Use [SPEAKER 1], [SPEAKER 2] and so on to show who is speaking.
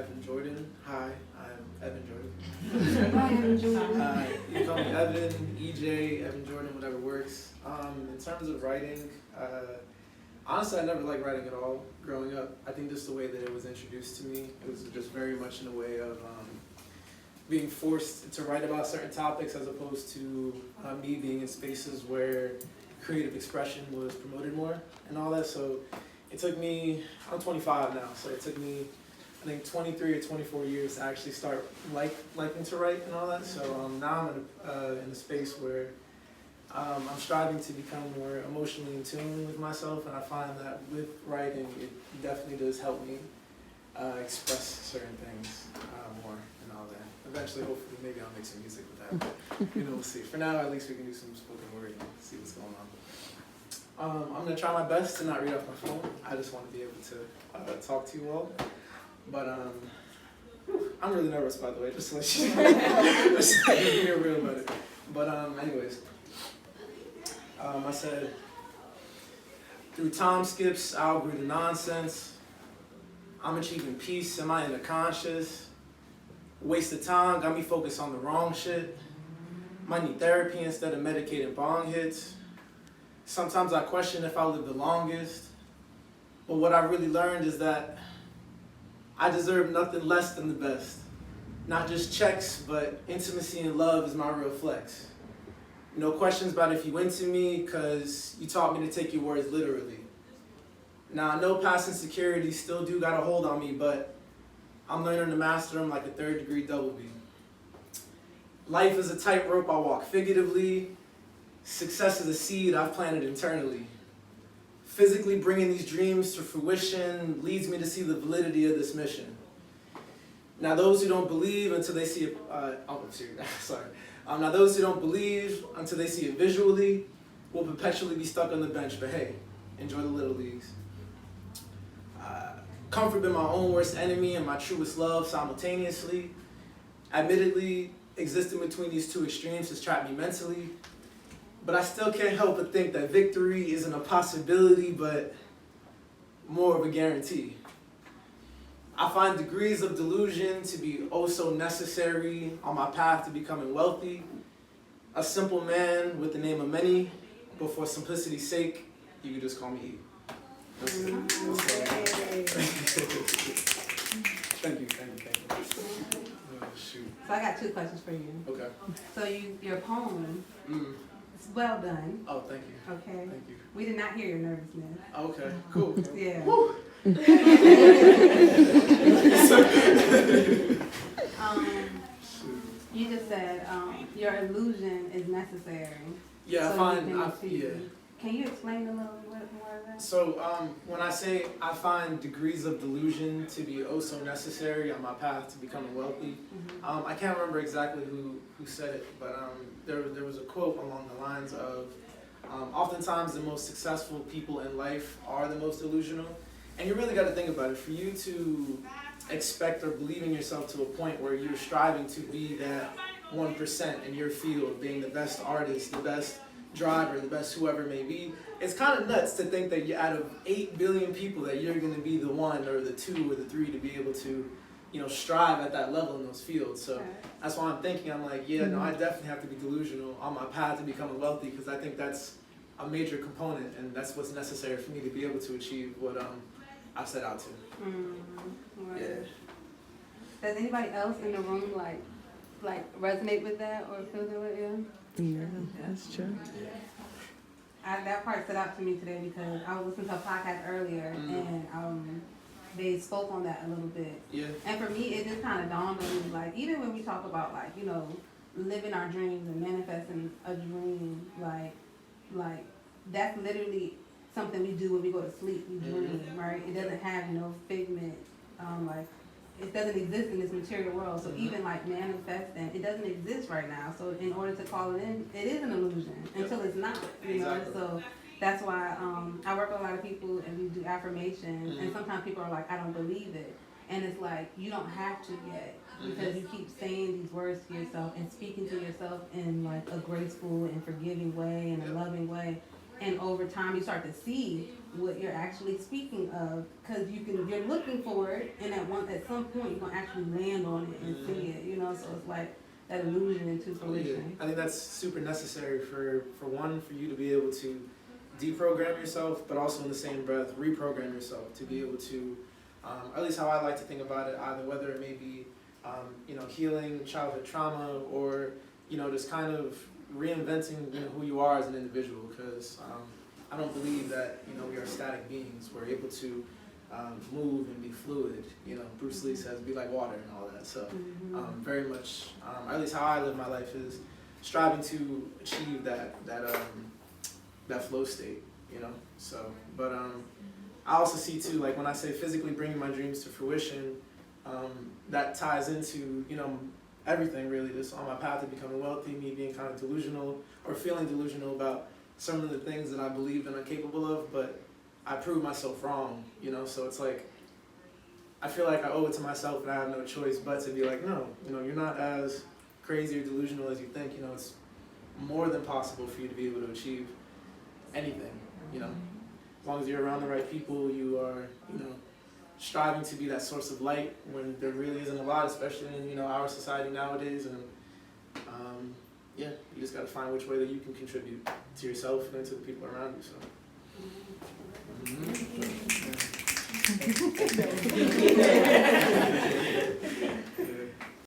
[SPEAKER 1] Evan Jordan. Hi, I'm Evan Jordan.
[SPEAKER 2] Hi, Evan Jordan.
[SPEAKER 1] Hi, you can call me Evan, EJ, Evan Jordan, whatever works. In terms of writing, honestly, I never liked writing at all growing up. I think just the way that it was introduced to me, it was just very much in a way of being forced to write about certain topics as opposed to me being in spaces where creative expression was promoted more and all that. So it took me, I'm 25 now, so it took me, I think 23 or 24 years to actually start liking to write and all that. So now I'm in a space where I'm striving to become more emotionally in tune with myself, and I find that with writing, it definitely does help me express certain things more and all that. Eventually, hopefully, maybe I'll make some music with that, but we'll see. For now, at least we can do some spoken word and see what's going on. I'm going to try my best to not read off my phone. I just want to be able to talk to you all. But I'm really nervous, by the way, just to let you know. Just to be real about it. But anyways, I said, through time skips, I outgrew the nonsense. I'm achieving peace, am I in the conscious? Waste of time, got me focused on the wrong shit. Might need therapy instead of medicating bong hits. Sometimes I question if I live the longest. But what I really learned is that I deserve nothing less than the best. Not just checks, but intimacy and love is my real flex. No questions about if you into me, cause you taught me to take your words literally. Now I know past insecurities still do got a hold on me, but I'm learning to master them like a 3rd degree double B. Life is a tightrope I walk figuratively. Success is a seed I've planted internally. Physically bringing these dreams to fruition leads me to see the validity of this mission. Now those who don't believe until they see it, now those who don't believe until they see it visually will perpetually be stuck on the bench, but hey, enjoy the little leagues. Comfort been my own worst enemy and my truest love simultaneously. Admittedly, existing between these two extremes has trapped me mentally, but I still can't help but think that victory isn't a possibility, but more of a guarantee. I find degrees of delusion to be oh so necessary on my path to becoming wealthy. A simple man with the name of many, but for simplicity's sake, you can just call me E. Thank you. Oh, shoot.
[SPEAKER 2] So I got 2 questions for you.
[SPEAKER 1] Okay.
[SPEAKER 2] So your poem, it's well done.
[SPEAKER 1] Oh, thank you.
[SPEAKER 2] Okay.
[SPEAKER 1] Thank you.
[SPEAKER 2] We did not hear your nervousness.
[SPEAKER 1] Okay, cool.
[SPEAKER 2] Yeah.
[SPEAKER 1] Woo.
[SPEAKER 2] You just said your illusion is necessary.
[SPEAKER 1] Yeah,
[SPEAKER 2] so Can you explain a little bit more of that?
[SPEAKER 1] So when I say I find degrees of delusion to be oh so necessary on my path to becoming wealthy, I can't remember exactly who said it, but there was a quote along the lines of, oftentimes the most successful people in life are the most delusional. And you really got to think about it. For you to expect or believe in yourself to a point where you're striving to be that 1% in your field, being the best artist, the best driver, the best whoever it may be, it's kind of nuts to think that out of 8 billion people that you're going to be the 1 or the 2 or the 3 to be able to, strive at that level in those fields. So that's why I'm thinking, I'm like, I definitely have to be delusional on my path to becoming wealthy, because I think that's a major component, and that's what's necessary for me to be able to achieve what I've set out to.
[SPEAKER 2] Right.
[SPEAKER 1] Yeah.
[SPEAKER 2] Does anybody else in the room like resonate with that or feel that way?
[SPEAKER 3] Yeah, that's true.
[SPEAKER 2] That part stood out to me today because I was listening to a podcast earlier and they spoke on that a little bit.
[SPEAKER 1] Yeah.
[SPEAKER 2] And for me, it just kind of dawned on me, like, even when we talk about, like, living our dreams and manifesting a dream, like that's literally something we do when we go to sleep. We dream, right? It doesn't have figment, like it doesn't exist in this material world. So even like manifesting, it doesn't exist right now. So in order to call it in, it is an illusion until it's not.
[SPEAKER 1] Exactly.
[SPEAKER 2] So that's why I work with a lot of people and we do affirmations. And sometimes people are like, I don't believe it, and it's like you don't have to yet, because you keep saying these words to yourself and speaking to yourself in like a graceful and forgiving way and a loving way. and over time you start to see what you're actually speaking of, because you're looking for it, and at some point you're gonna actually land on it and see it, you know. So it's like that illusion into fruition.
[SPEAKER 1] I think that's super necessary for you to be able to deprogram yourself, but also in the same breath reprogram yourself to be able to, at least how I like to think about it, either whether it may be healing childhood trauma, or just kind of reinventing who you are as an individual, because I don't believe that we are static beings. We're able to move and be fluid. Bruce Lee says be like water and all that. So very much, at least how I live my life is striving to achieve that flow state. So, but I also see too, like when I say physically bringing my dreams to fruition, that ties into everything really. Just on my path to becoming wealthy, me being kind of delusional or feeling delusional about some of the things that I believed and I'm capable of, but I proved myself wrong, so it's like, I feel like I owe it to myself and I have no choice but to be like, no, you're not as crazy or delusional as you think, it's more than possible for you to be able to achieve anything, as long as you're around the right people, you are, striving to be that source of light when there really isn't a lot, especially in, our society nowadays, and you just got to find which way that you can contribute to yourself and to the people around you. So.